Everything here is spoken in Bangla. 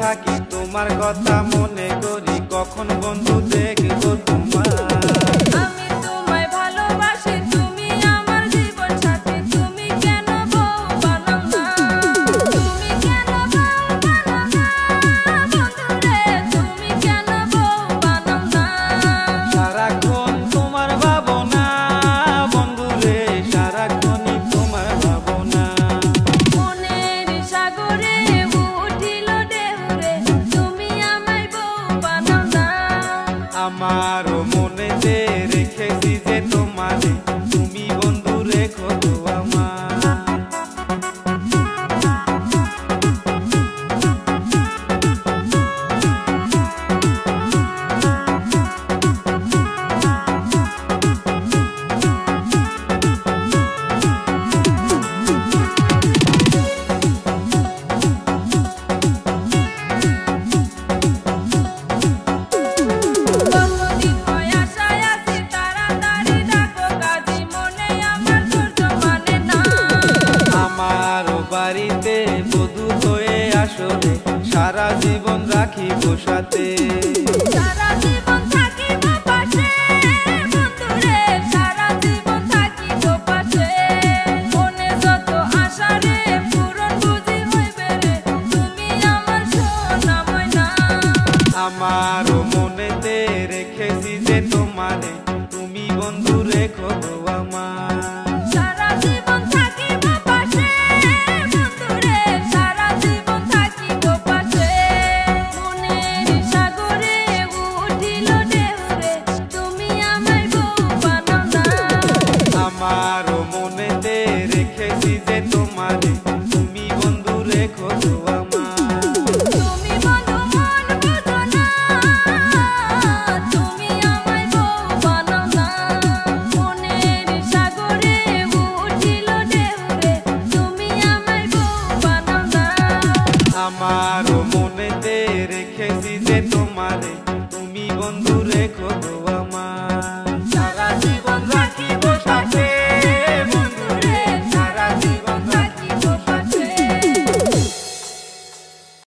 থাকি তোমার কথা মনে করি, কখন বন্ধু দেখব তোমার। আমি তোমায় ভালোবাসি, তুমি আমার জীবন সাথী, তুমি কেন বউ বানাও না? তুমি কেন বউ বানাও না? বন্ধুরে তুমি কেন বউ বানাও না? সারাক্ষণ তোমার ভাবনা বন্ধুরে, সারাক্ষণই তোমার ভাবনা। মনের সাগরে উঠিল ঢেউরে, তুমি আমায় বউ বানাও না। আমারও মনেতে রেখেছি যে তোমারে, তুমি বন্ধু রেখো তো আমার। কতদিন হয় আশায় আছি, তাড়াতাড়ি ডাকো কাজী, মনে আমার ধৈর্য মানে না। আমারও বাড়িতে বধূ হয়ে আসলে, সারা জীবন রাখিব সাথে। সারা জীবন থাকিব পাশে, বন্ধুরে সারা জীবন থাকিব পাশে। মনে যত আশা রে পূরণ বুঝি হইবে রে, তুমি আমার সোনা ময়না। আমারও মনেতে রেখেছি যে তোমারে, তুমি বন্ধু রেখো তো আমার। সারা জীবন থাকিব পাশে, বন্ধুরে সারা জীবন থাকিব পাশে। মনের সাগরে উঠিল ঢেউরে, তুমি আমায় বউ বানাও না। আমারও মনেতে রেখেছি যে তোমারে, তুমি বন্ধু রেখো তো আমার। তুমি বন্ধু মন বুঝো না, তুমি আমায় বউ বানাও না। মনের সাগরে উঠিল ঢেউরে, তুমি আমায় বউ বানাও না। আমারও মনেতে রেখেছি যে তোমারে, তুমি বন্ধু রেখো তো আমার।